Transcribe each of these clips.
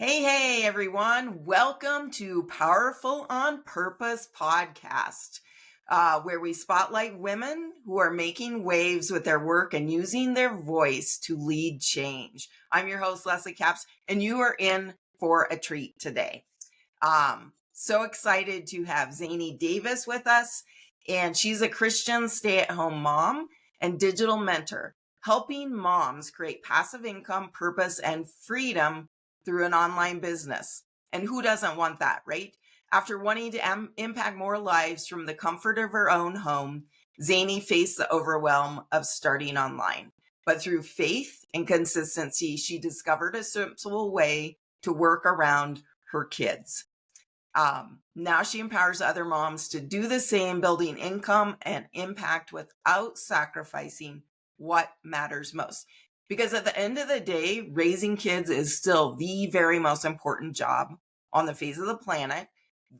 Hey, everyone. Welcome to Powerful on Purpose podcast, where we spotlight women who are making waves with their work and using their voice to lead change. I'm your host, Leslie Capps, and you are in for a treat today. So excited to have Zanny Davis with us, and she's a Christian stay-at-home mom and digital mentor, helping moms create passive income, purpose, and freedom through an online business. And who doesn't want that, right? After wanting to impact more lives from the comfort of her own home, Zanny faced the overwhelm of starting online. But through faith and consistency, she discovered a simple way to work around her kids. Now she empowers other moms to do the same, building income and impact without sacrificing what matters most. Because at the end of the day, raising kids is still the very most important job on the face of the planet.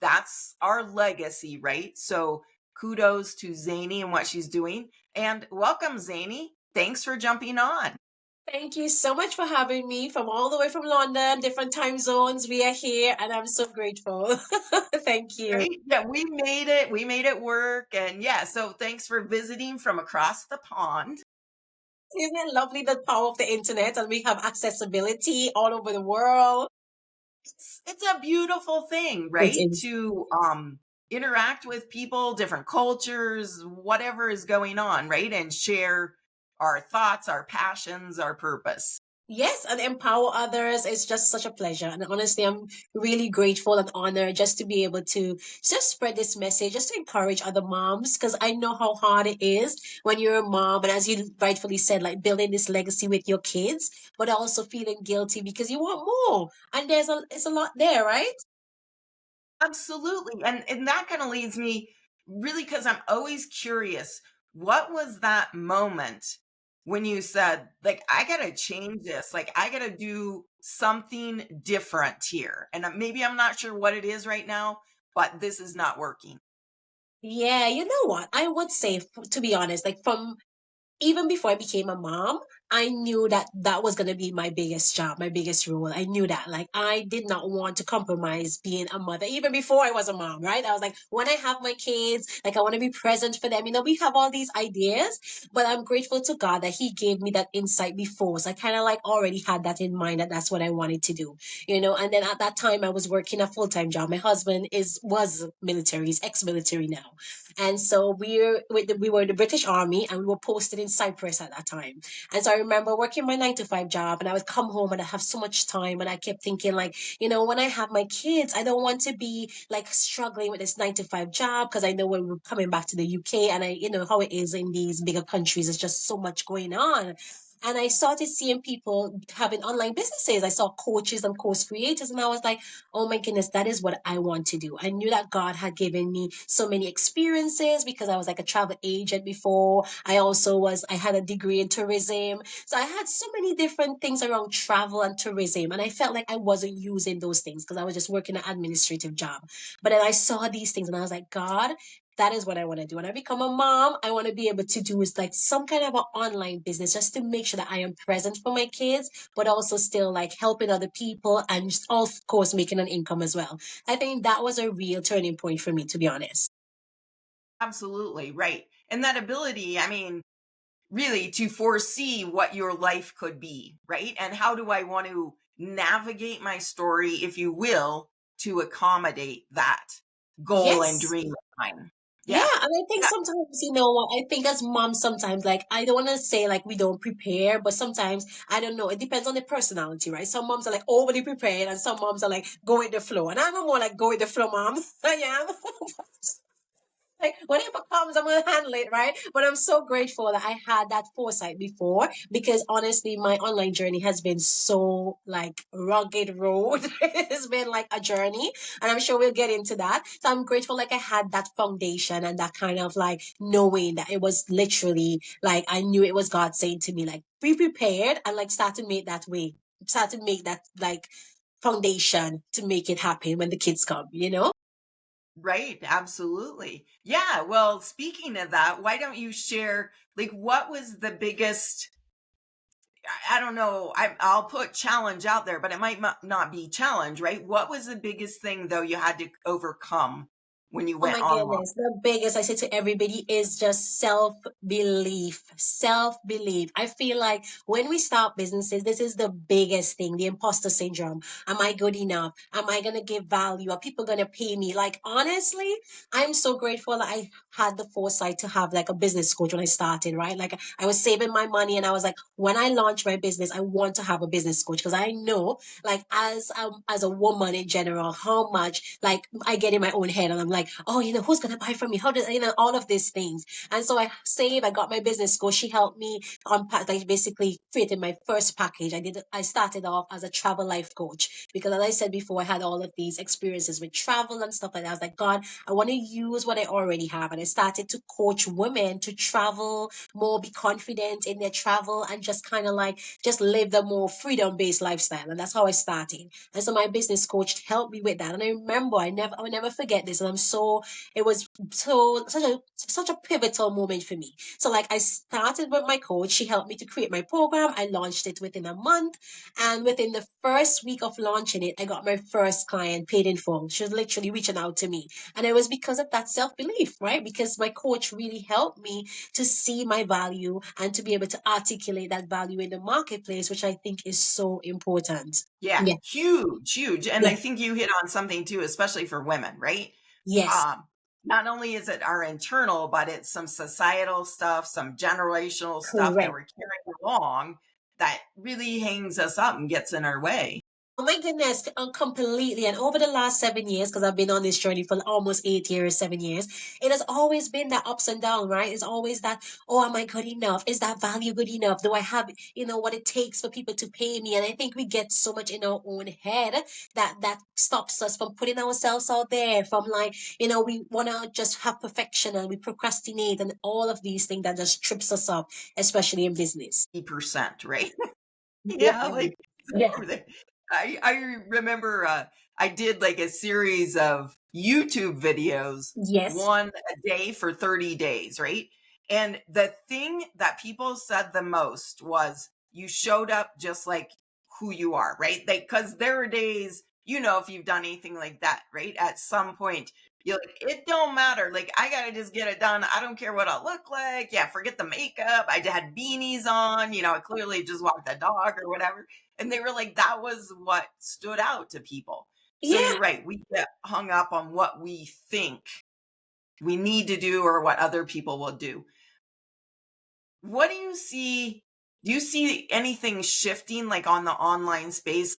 That's our legacy, right? So kudos to Zanny and what she's doing. And welcome, Zanny. Thanks for jumping on. Thank you so much for having me from all the way from London, different time zones. We are here and I'm so grateful. Thank you. Right? Yeah, we made it. We made it work. And yeah, so thanks for visiting from across the pond. Isn't it lovely the power of the internet and we have accessibility all over the world? It's a beautiful thing, It right? is. To interact with people, different cultures, whatever is going on, right? And share our thoughts, our passions, our purpose. Yes, and empower others. It's just such a pleasure. And honestly, I'm really grateful and honored just to be able to just spread this message, just to encourage other moms, because I know how hard it is when you're a mom. And as you rightfully said, like building this legacy with your kids, but also feeling guilty because you want more. And it's a lot there, right? Absolutely. And that kind of leads me really, because I'm always curious, what was that moment when you said, like, I gotta change this, like I gotta do something different here? And maybe I'm not sure what it is right now, but this is not working. Yeah, you know what? I would say, to be honest, like from even before I became a mom, I knew that that was going to be my biggest job, my biggest role. I knew that. Like, I did not want to compromise being a mother, even before I was a mom, right? I was like, when I have my kids, like, I want to be present for them. We have all these ideas, but I'm grateful to God that He gave me that insight before. So I kind of like already had that in mind that that's what I wanted to do. And then at that time, I was working a full time job. My husband was military, he's ex military now. And so we were the British Army and we were posted in Cyprus at that time. And so I remember working my 9 to 5 job and I would come home and I have so much time and I kept thinking like, when I have my kids, I don't want to be like struggling with this 9 to 5 job because I know when we're coming back to the UK and I know how it is in these bigger countries, it's just so much going on. And I started seeing people having online businesses. I saw coaches and course creators, and I was like, oh my goodness, that is what I want to do. I knew that God had given me so many experiences because I was like a travel agent before. I had a degree in tourism. So I had so many different things around travel and tourism. And I felt like I wasn't using those things because I was just working an administrative job. But then I saw these things and I was like, God, that is what I want to do. When I become a mom, I want to be able to do is like some kind of an online business just to make sure that I am present for my kids, but also still like helping other people and just, of course, making an income as well. I think that was a real turning point for me, to be honest. Absolutely, right. And that ability, I mean, really to foresee what your life could be, right? And how do I want to navigate my story, if you will, to accommodate that goal and Yes. dream of mine. Yeah, Yeah. and I think Yeah. sometimes, what I think as moms, sometimes, like, I don't want to say like we don't prepare, but sometimes, I don't know, it depends on the personality, right? Some moms are like overly prepared, and some moms are like go with the flow. And I'm a more like go with the flow mom. I am. Like whatever comes, I'm gonna handle it, right? But I'm so grateful that I had that foresight before because honestly, my online journey has been so like rugged road. It's been like a journey, and I'm sure we'll get into that. So I'm grateful, like I had that foundation and that kind of like knowing that it was literally like I knew it was God saying to me, like be prepared and like start to make that way, start to make that like foundation to make it happen when the kids come. Right. Absolutely. Yeah. Well, speaking of that, why don't you share, like, what was the biggest I don't know. I'll put challenge out there, but it might not be challenge, right? What was the biggest thing though you had to overcome when you Oh went my online? goodness. The biggest I say to everybody is just self belief. Self belief. I feel like when we start businesses, this is the biggest thing, the imposter syndrome. Am I good enough? Am I going to give value? Are people going to pay me? Like, honestly, I'm so grateful that I had the foresight to have like a business coach when I started, right? Like, I was saving my money and I was like, when I launch my business, I want to have a business coach because I know, like, as a woman in general, how much like I get in my own head and I'm like, oh, who's gonna buy from me? How does all of these things? And so I saved. I got my business coach. She helped me on like basically creating my first package. I started off as a travel life coach because, as I said before, I had all of these experiences with travel and stuff like that. I was like, God, I want to use what I already have, and I started to coach women to travel more, be confident in their travel, and just kind of like just live the more freedom based lifestyle. And that's how I started. And so my business coach helped me with that. And I remember I will never forget this. And it was such a pivotal moment for me. So like I started with my coach. She helped me to create my program. I launched it within a month. And within the first week of launching it, I got my first client paid in full. She was literally reaching out to me. And it was because of that self-belief, right? Because my coach really helped me to see my value and to be able to articulate that value in the marketplace, which I think is so important. Yeah, Yeah. huge, huge. And Yeah. I think you hit on something too, especially for women, right? Yes. Um, Not only is it our internal, but it's some societal stuff, some generational stuff that Correct. we're carrying along that really hangs us up and gets in our way. Oh my goodness, completely. And over the last 7 years, because I've been on this journey for almost 8 years, 7 years, it has always been that ups and down, right? It's always that, oh, am I good enough? Is that value good enough? Do I have, what it takes for people to pay me? And I think we get so much in our own head that stops us from putting ourselves out there, from like, we want to just have perfection and we procrastinate and all of these things that just trips us up, especially in business. 50%, right? Yeah. Yeah, like Yeah. I remember I did like a series of YouTube videos, Yes. one a day for 30 days, right? And the thing that people said the most was you showed up just like who you are, right? Like, because there are days, if you've done anything like that, right? At some point, you're like, it don't matter. Like, I gotta just get it done. I don't care what I look like. Yeah, forget the makeup. I had beanies on. I clearly just walked the dog or whatever. And they were like, that was what stood out to people. So Yeah. you're right. We get hung up on what we think we need to do or what other people will do. What do you see? Do you see anything shifting like on the online space?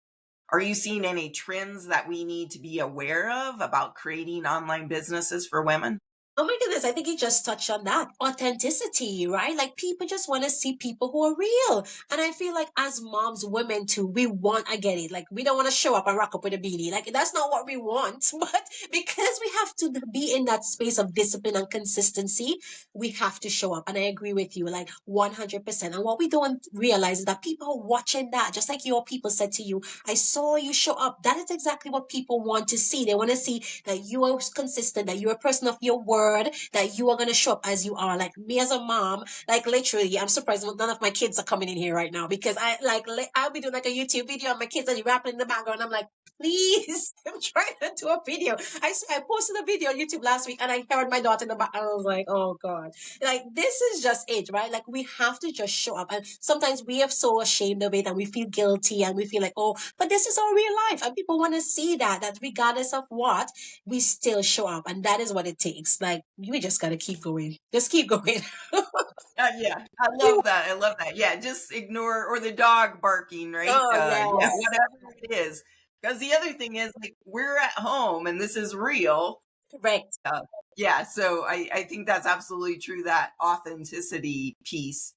Are you seeing any trends that we need to be aware of about creating online businesses for women? Oh my goodness, I think you just touched on that. Authenticity, right? Like people just want to see people who are real. And I feel like as moms, women too, I get it. Like we don't want to show up and rock up with a beanie. Like that's not what we want. But because we have to be in that space of discipline and consistency, we have to show up. And I agree with you, like 100%. And what we don't realize is that people are watching that. Just like your people said to you, I saw you show up. That is exactly what people want to see. They want to see that you are consistent, that you're a person of your word, that you are going to show up as you are. Like me as a mom, like literally, I'm surprised none of my kids are coming in here right now because I'll be doing like a YouTube video and my kids are rapping in the background. I'm like, please, I'm trying to do a video. I posted a video on YouTube last week and I heard my daughter in the back and I was like, oh God. Like this is just it, right? Like we have to just show up. And sometimes we are so ashamed of it and we feel guilty and we feel like, oh, but this is our real life. And people want to see that regardless of what, we still show up, and that is what it takes. Like we just gotta keep going. Just keep going. Yeah, I love that. I love that. Yeah, just ignore or the dog barking, right? Oh Yeah, yes, whatever it is. Because the other thing is, like, we're at home and this is real. correct. Uh, yeah, so I think that's absolutely true. That authenticity piece.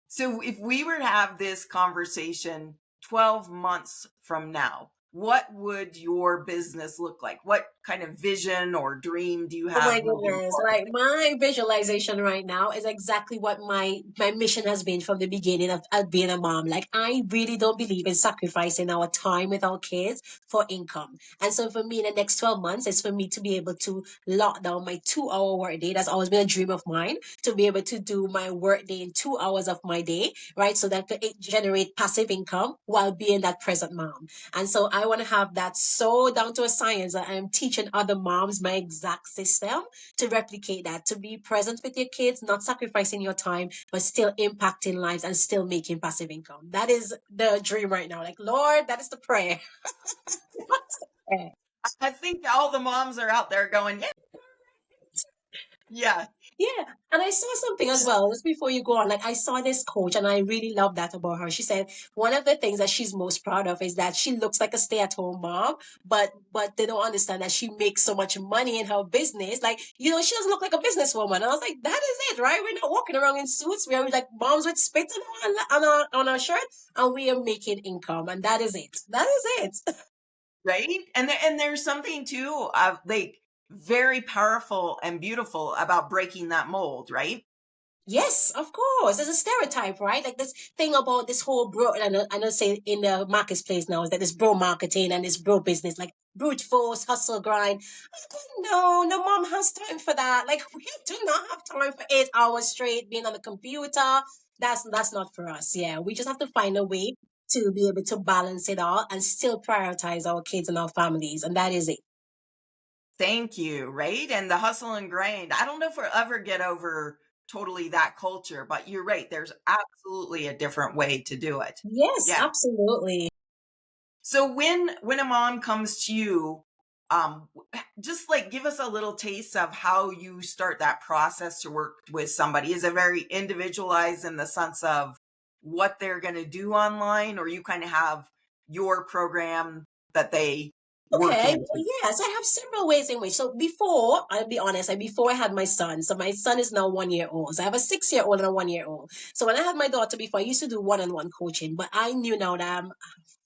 So if we were to have this conversation 12 months from now, what would your business look like? What kind of vision or dream do you Oh my have moving goodness. forward? Like my visualization right now is exactly what my mission has been from the beginning of being a mom. Like I really don't believe in sacrificing our time with our kids for income. And so for me in the next 12 months is for me to be able to lock down my 2-hour work day. That's always been a dream of mine to be able to do my work day in 2 hours of my day, right? So that it generate passive income while being that present mom. And so I want to have that so down to a science that I'm teaching other moms my exact system to replicate that, to be present with your kids, not sacrificing your time, but still impacting lives and still making passive income. That is the dream right now. Like, Lord, that is the prayer. That's the prayer. I think all the moms are out there going, yeah, yeah, Yeah. And I saw something as well, just before you go on. Like I saw this coach and I really love that about her. She said one of the things that she's most proud of is that she looks like a stay-at-home mom, but they don't understand that she makes so much money in her business. Like, she doesn't look like a businesswoman. I was like, that is it, right? We're not walking around in suits. We're like moms with spit on our shirt and we are making income. And that is it. That is it. right. And there's something too of like very powerful and beautiful about breaking that mold, right? Yes, of course. There's a stereotype, right? Like this thing about this whole bro, and I know say in the marketplace now is that this bro marketing and this bro business, like brute force, hustle, grind. No, no mom has time for that. Like we do not have time for 8 hours straight being on the computer. That's not for us. Yeah, we just have to find a way to be able to balance it all and still prioritize our kids and our families, and that is it. Thank you, right? And the hustle and grind. I don't know if we'll ever get over totally that culture, but you're right. There's absolutely a different way to do it. Yes, Yeah. absolutely. So when a mom comes to you, just like give us a little taste of how you start that process to work with somebody. Is it very individualized in the sense of what they're going to do online, or you kind of have your program that they work Okay, into? yes, I have several ways in which. So before, I'll be honest, before I had my son, so my son is now 1 year old. So I have a 6 year old and a 1 year old. So when I had my daughter before, I used to do one-on-one coaching, but I knew now that I'm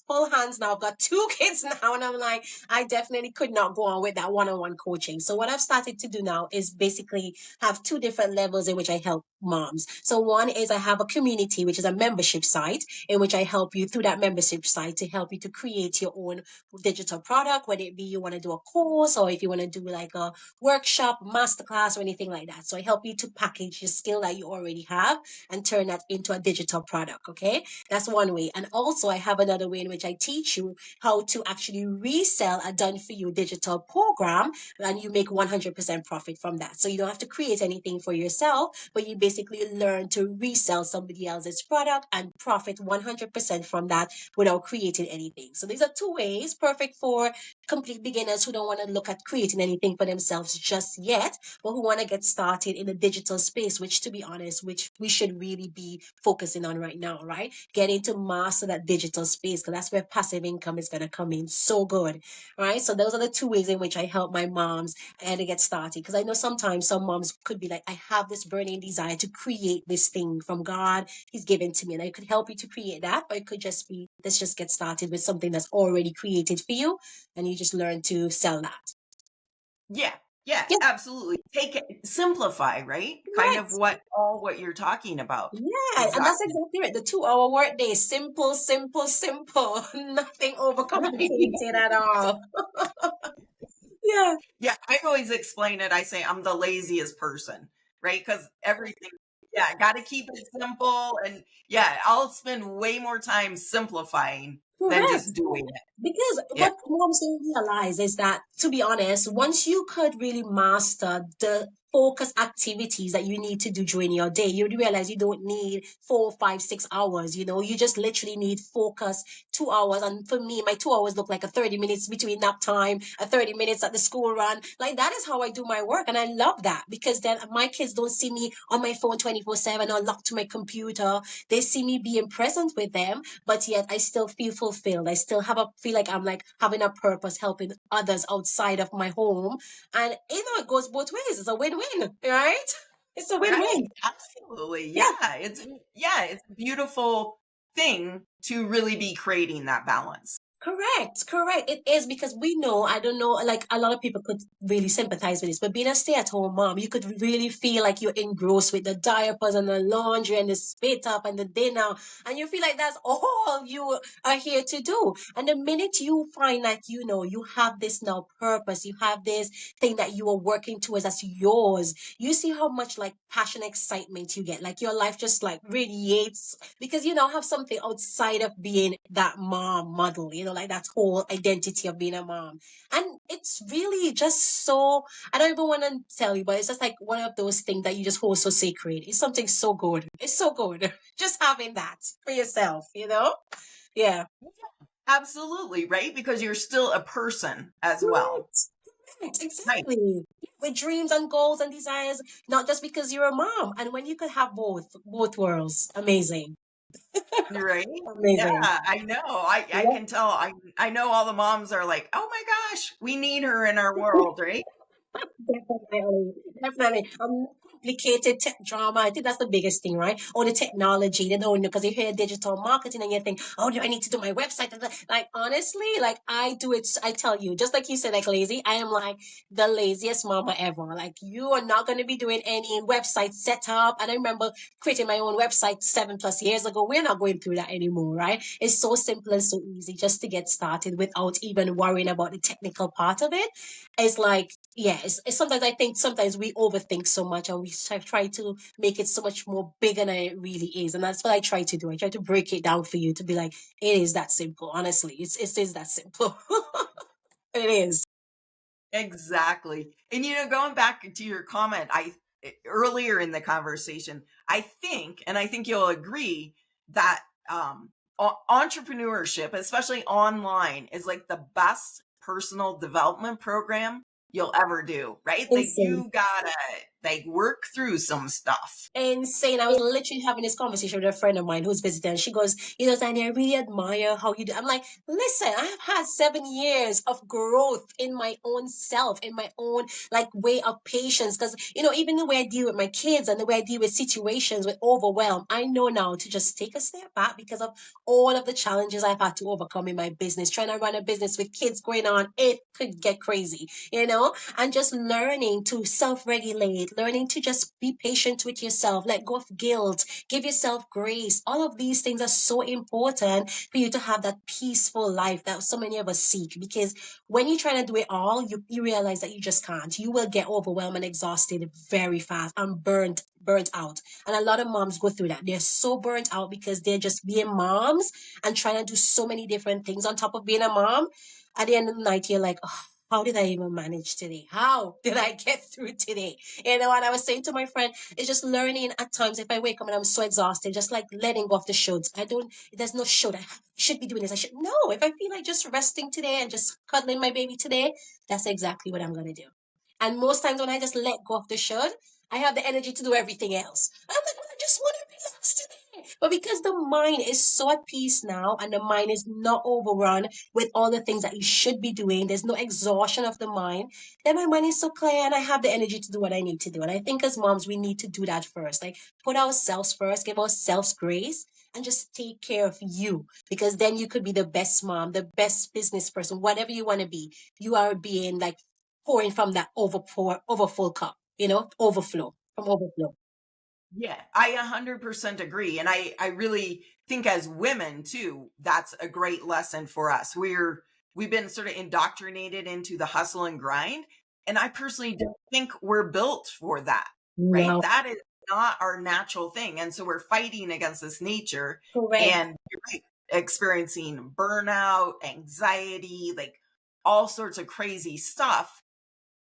full hands now. I've got two kids now, and I'm like, I definitely could not go on with that one-on-one coaching. So what I've started to do now is basically have two different levels in which I help moms. So one is I have a community, which is a membership site, in which I help you through that membership site to help you to create your own digital product, whether it be you want to do a course or if you want to do like a workshop, masterclass, or anything like that. So I help you to package your skill that you already have and turn that into a digital product. Okay. That's one way. And also I have another way in which I teach you how to actually resell a done for you digital program and you make 100% profit from that. So you don't have to create anything for yourself, but you basically learn to resell somebody else's product and profit 100% from that without creating anything. So these are two ways perfect for complete beginners who don't want to look at creating anything for themselves just yet, but who want to get started in the digital space, which to be honest, which we should really be focusing on right now, right? Getting to master that digital space because that's where passive income is going to come in so good, right? So those are the two ways in which I help my moms and to get started. Because I know sometimes some moms could be like, I have this burning desire to create this thing from God He's given to me, and I could help you to create that, or it could just be let's just get started with something that's already created for you, and you just learn to sell that. Yeah, yeah, Yeah, absolutely. Take it, simplify, right? Kind right. of what you're talking about. Yeah, and that's Exactly. exactly right. The 2-hour workday, simple, simple, simple. Nothing Right. overcomplicated at all. Yeah. Yeah, I always explain it. I say I'm the laziest person, right? Because everything, yeah, got to keep it simple. And yeah, I'll spend way more time simplifying than Correct. just doing it. Because Yeah. what moms don't realize is that, to be honest, once you could really master the focus activities that you need to do during your day, you realize you don't need 4, 5, 6 hours. You just literally need focus 2 hours. And for me, my 2 hours look like a 30 minutes between nap time, a 30 minutes at the school run. Like that is how I do my work. And I love that because then my kids don't see me on my phone 24/7 or locked to my computer. They see me being present with them, but yet I still feel fulfilled. I still feel like I'm like having a purpose, helping others outside of my home. And it goes both ways. It's a win-win, right? It's a Right. win-win. Absolutely. Yeah. Yeah. It's a beautiful thing to really be creating that balance. Correct. It is because we know, I don't know, like a lot of people could really sympathize with this, but being a stay-at-home mom, you could really feel like you're engrossed with the diapers and the laundry and the spit up and the dinner, and you feel like that's all you are here to do. And the minute you find like, you have this now purpose, you have this thing that you are working towards that's yours, you see how much like passion, excitement you get. Like your life just like radiates because you now have something outside of being that mom model, like that whole identity of being a mom. And it's really just so, I don't even want to tell you, but it's just like one of those things that you just hold so sacred. It's something so good. It's so good. Just having that for yourself. Yeah. Absolutely, right? Because you're still a person as well. Right. Right, Right. exactly. With dreams and goals and desires, not just because you're a mom. And when you could have both worlds, amazing. Right? Yeah, Amazing. I know. I Yeah. can tell. I know all the moms are like, "Oh my gosh, we need her in our world," right? Definitely, definitely. Complicated tech drama. I think that's the biggest thing, right? Or the technology. They don't know because you hear digital marketing and you think, oh, do I need to do my website? Like honestly, like I do it. I tell you, just like you said, like lazy. I am like the laziest mama ever. Like you are not going to be doing any website setup. And I remember creating my own website 7+ years ago. We're not going through that anymore, right? It's so simple and so easy just to get started without even worrying about the technical part of it. It's like, yeah, it's sometimes I think sometimes we overthink so much and we try to make it so much more bigger than it really is. And that's what I try to do. I try to break it down for you to be like, it is that simple. Honestly, it is that simple. It is. Exactly. And going back to your comment, I earlier in the conversation, I think you'll agree that entrepreneurship, especially online, is like the best personal development program you'll ever do, right? Like Insane. you gotta like work through some stuff. Insane. I was literally having this conversation with a friend of mine who's visiting. And she goes, Zanny, I really admire how you do. I'm like, listen, I have had 7 years of growth in my own self, in my own like way of patience. Because, even the way I deal with my kids and the way I deal with situations with overwhelm, I know now to just take a step back because of all of the challenges I've had to overcome in my business. Trying to run a business with kids going on, it could get crazy. And just learning to self-regulate, learning to just be patient with yourself, let go of guilt, give yourself grace. All of these things are so important for you to have that peaceful life that so many of us seek. Because when you're trying to do it all, you realize that you just can't. You will get overwhelmed and exhausted very fast and burnt out. And a lot of moms go through that. They're so burnt out because they're just being moms and trying to do so many different things on top of being a mom. At the end of the night, you're like, oh, how did I even manage today? How did I get through today? And I was saying to my friend, it's just learning at times if I wake up and I'm so exhausted, just like letting go of the shoulds. There's no should. I should be doing this. I should. No, if I feel like just resting today and just cuddling my baby today, that's exactly what I'm going to do. And most times when I just let go of the should, I have the energy to do everything else. I'm like, well, I just want to relax today. But because the mind is so at peace now and the mind is not overrun with all the things that you should be doing, there's no exhaustion of the mind, then my mind is so clear and I have the energy to do what I need to do. And I think as moms, we need to do that first. Like put ourselves first, give ourselves grace, and just take care of you because then you could be the best mom, the best business person, whatever you want to be. You are being like pouring from that overfull cup, overflow from overflow. Yeah, I 100% agree. And I really think as women too, that's a great lesson for us. We've been sort of indoctrinated into the hustle and grind. And I personally don't think we're built for that, right? No, That is not our natural thing. And so we're fighting against this nature correct. and you're right, experiencing burnout, anxiety, like all sorts of crazy stuff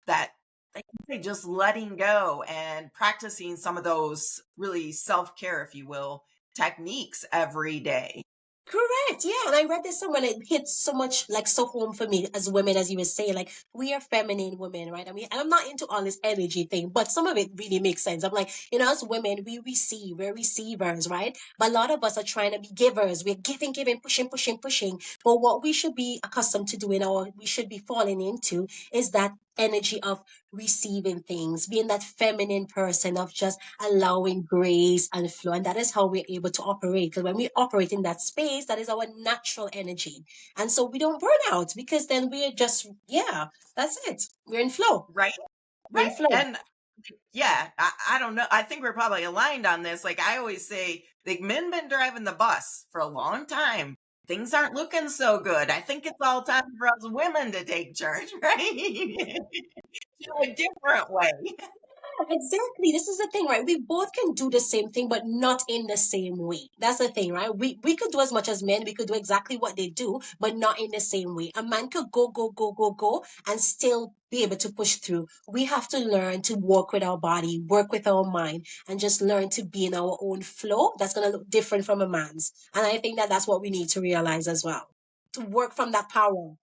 that like you say, just letting go and practicing some of those really self-care, if you will, techniques every day. Correct. Yeah. And I read this somewhere and it hits so much like so home for me as women, as you were saying, like we are feminine women, right? I mean, and I'm not into all this energy thing, but some of it really makes sense. I'm like, as women, we receive, we're receivers, right? But a lot of us are trying to be givers. We're giving, pushing, pushing, pushing. But what we should be accustomed to doing or we should be falling into is that energy of receiving things, being that feminine person of just allowing grace and flow. And that is how we're able to operate. Because when we operate in that space, that is our natural energy. And so we don't burn out because then we're just, yeah, that's it. We're in flow. Right. We're in Right. flow. And yeah, I don't know. I think we're probably aligned on this. Like I always say, like men been driving the bus for a long time. Things aren't looking so good. I think it's all time for us women to take charge, right? In a different way. Exactly. This is the thing, right? We both can do the same thing, but not in the same way. That's the thing, right? We could do as much as men. We could do exactly what they do, but not in the same way. A man could go, go, go, go, go, and still be able to push through. We have to learn to work with our body, work with our mind, and just learn to be in our own flow. That's going to look different from a man's. And I think that that's what we need to realize as well. To work from that power.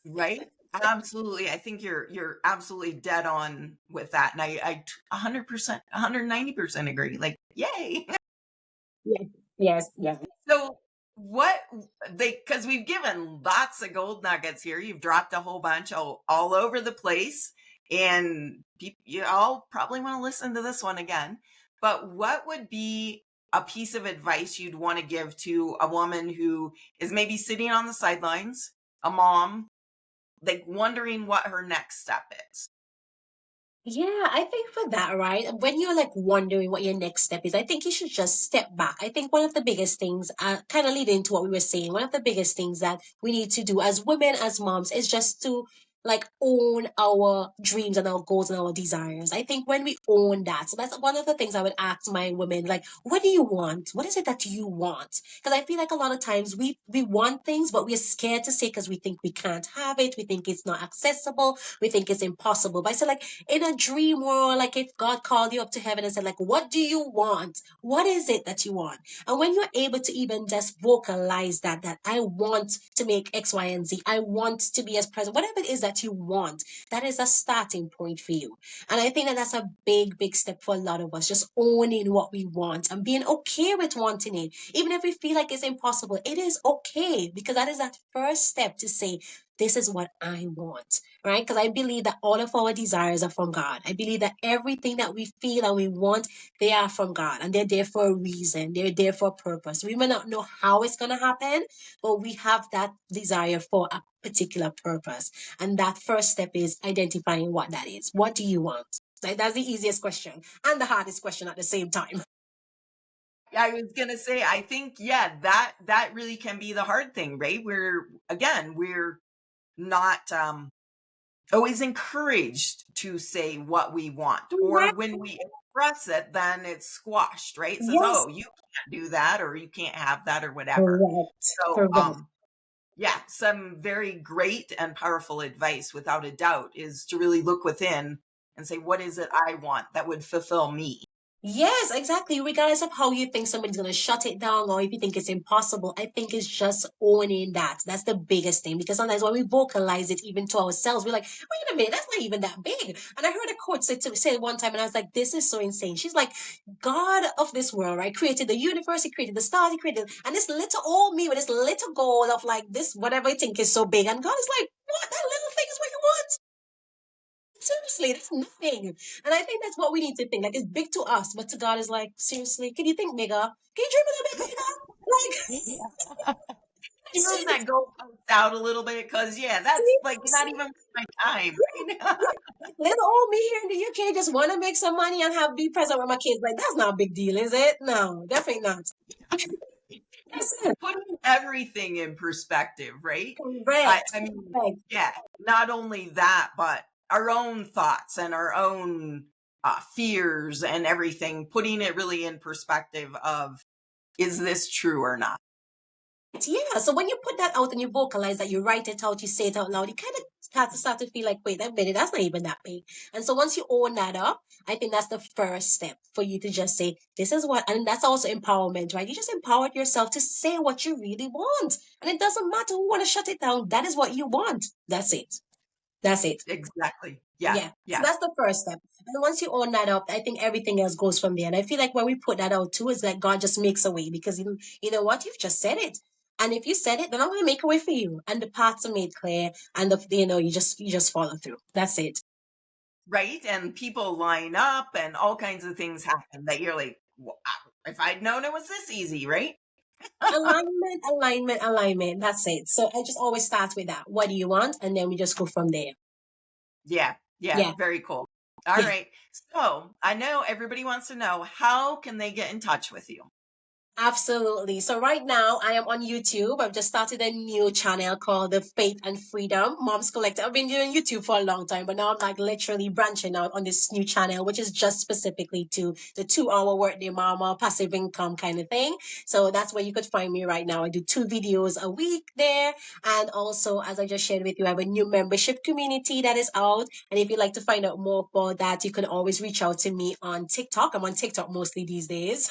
Right. Absolutely. I think you're absolutely dead on with that. And I 100%, 190% agree. Like, yay. Yes, yes, yes. So what because we've given lots of gold nuggets here. You've dropped a whole bunch all over the place. And you all probably want to listen to this one again. But what would be a piece of advice you'd want to give to a woman who is maybe sitting on the sidelines, a mom, like wondering what her next step is? Yeah, I think for that, right? When you're like wondering what your next step is, I think you should just step back. I think one of the biggest things, kind of leading into what we were saying, one of the biggest things that we need to do as women, as moms, is just to like own our dreams and our goals and our desires. I think when we own that, so that's one of the things I would ask my women, like, what do you want? What is it that you want? Because I feel like a lot of times we want things, but we're scared to say because we think we can't have it, we think it's not accessible, we think it's impossible. But I said, like, in a dream world, like if God called you up to heaven and said, like, what do you want? What is it that you want? And when you're able to even just vocalize that I want to make X, Y, and Z, I want to be as present, whatever it is that you want, that is a starting point for you. And I think that that's a big, big step for a lot of us, just owning what we want and being okay with wanting it. Even if we feel like it's impossible, it is okay because that is that first step to say, this is what I want, right? Because I believe that all of our desires are from God. I believe that everything that we feel and we want, they are from God and they're there for a reason. They're there for a purpose. We may not know how it's going to happen, but we have that desire for a particular purpose. And that first step is identifying what that is. What do you want? Like, that's the easiest question and the hardest question at the same time. I was gonna say, I think, yeah, that really can be the hard thing, right? We're not always encouraged to say what we want, or Correct. when we express it, then it's squashed, right? It says, Yes. oh, you can't do that, or you can't have that, or whatever. Correct. So, Correct. yeah, some very great and powerful advice, without a doubt, is to really look within and say, what is it I want that would fulfill me? Yes, exactly. Regardless of how you think somebody's going to shut it down or if you think it's impossible, I think it's just owning that. That's the biggest thing because sometimes when we vocalize it even to ourselves, we're like, wait a minute, that's not even that big. And I heard a quote say one time, and I was like, this is so insane. She's like, God of this world, right? Created the universe, he created the stars, he created, and this little old me with this little goal of like this, whatever you think is so big. And God is like, what? That little thing is what you want? Seriously, that's nothing. And I think that's what we need to think. Like, it's big to us, but to God is like, seriously, can you think bigger? Can you dream a little bit bigger? Like, Even that goal post out a little bit, because yeah, that's like not even my time, right? little old me here in the UK just want to make some money and have be present with my kids. Like, that's not a big deal, is it? No, definitely not. That's it. Putting everything in perspective, right? Correct. I mean, Correct. yeah, not only that, but our own thoughts and our own fears and everything, putting it really in perspective of, is this true or not? Yeah. So when you put that out and you vocalize that, you write it out, you say it out loud, you kind of start to feel like, wait a minute, that's not even that big. And so once you own that up, I think that's the first step for you to just say, this is what, and that's also empowerment, right? You just empowered yourself to say what you really want. And it doesn't matter who want to shut it down. That is what you want. That's it. That's it. Exactly. Yeah. Yeah. So Yeah. that's the first step. And once you own that up, I think everything else goes from there. And I feel like when we put that out too, it's like God just makes a way because you know what? You've just said it. And if you said it, then I'm going to make a way for you. And the paths are made clear, and you just follow through. That's it. Right? And people line up and all kinds of things happen that you're like, wow, if I'd known it was this easy, right? Alignment. That's it. So I just always start with that. What do you want? And then we just go from there. Yeah. Yeah. Very cool. All Yeah. right. So I know everybody wants to know, how can they get in touch with you? Absolutely. So right now I am on YouTube. I've just started a new channel called the Faith and Freedom Moms Collective. I've been doing YouTube for a long time, but now I'm like literally branching out on this new channel, which is just specifically to the 2-hour workday mama, passive income kind of thing. So that's where you could find me right now. I do 2 videos a week there. And also, as I just shared with you, I have a new membership community that is out. And if you'd like to find out more about that, you can always reach out to me on TikTok. I'm on TikTok mostly these days.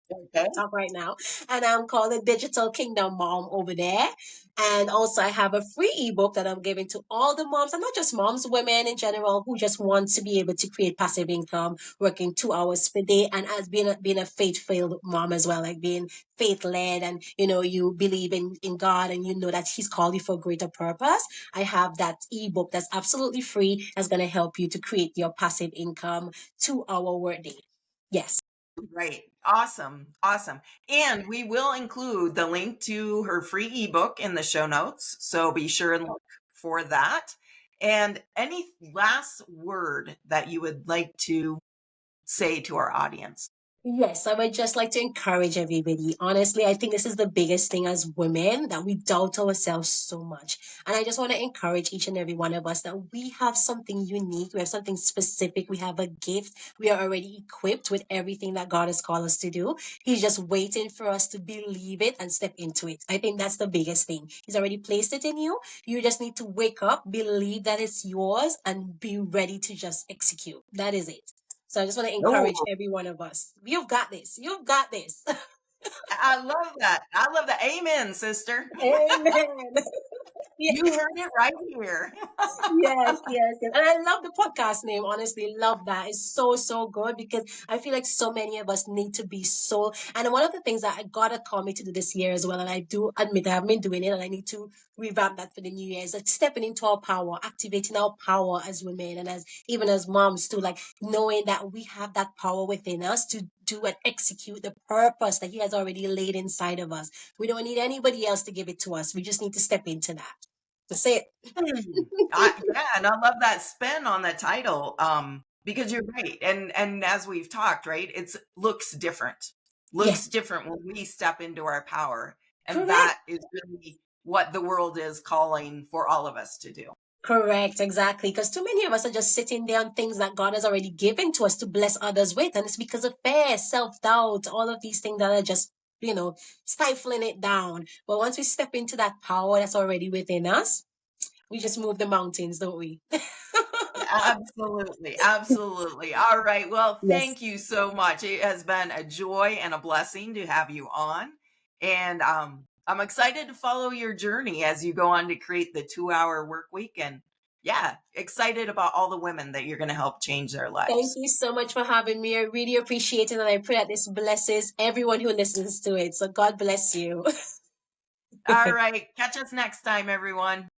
Okay. Talk right now, and I'm called the Digital Kingdom Mom over there. And also, I have a free ebook that I'm giving to all the moms, and not just moms, women in general who just want to be able to create passive income, working 2 hours per day, and as being a faith-filled mom as well, like being faith-led, and you believe in God, and you know that He's called you for a greater purpose. I have that ebook that's absolutely free, that's going to help you to create your passive income 2-hour workday. Yes. Right. Awesome. And we will include the link to her free ebook in the show notes. So be sure and look for that. And any last word that you would like to say to our audience? Yes, I would just like to encourage everybody. Honestly, I think this is the biggest thing as women, that we doubt ourselves so much. And I just want to encourage each and every one of us that we have something unique, we have something specific, we have a gift. We are already equipped with everything that God has called us to do. He's just waiting for us to believe it and step into it. I think that's the biggest thing. He's already placed it in you. You just need to wake up, believe that it's yours, and be ready to just execute. That is it. So I just want to Oh, encourage every one of us. You've got this. You've got this. I love that. Amen, sister. Amen. Yeah. You heard it right here. Yes. And I love the podcast name. Honestly, love that. It's so good, because I feel like so many of us need to be so. And one of the things that God had called me to do this year as well, and I do admit I have been doing it, and I need to revamp that for the new year, is like stepping into our power, activating our power as women, and as even as moms too, like knowing that we have that power within us to do and execute the purpose that He has already laid inside of us. We don't need anybody else to give it to us. We just need to step into that. That's it. Yeah, and I love that spin on the title. Because you're right. And as we've talked, right, it's looks different. Yeah, Looks different when we step into our power. And correct. that is really what the world is calling for all of us to do. Correct, exactly. Because too many of us are just sitting there on things that God has already given to us to bless others with. And it's because of fear, self doubt, all of these things that are just, stifling it down. But once we step into that power that's already within us, we just move the mountains, don't we? Absolutely. All right. Well, Yes. thank you so much. It has been a joy and a blessing to have you on. And I'm excited to follow your journey as you go on to create the 2-hour work week. And yeah, excited about all the women that you're going to help change their Thank lives. you so much for having me. I really appreciate it. And I pray that this blesses everyone who listens to it. So God bless you. All right. Catch us next time, everyone.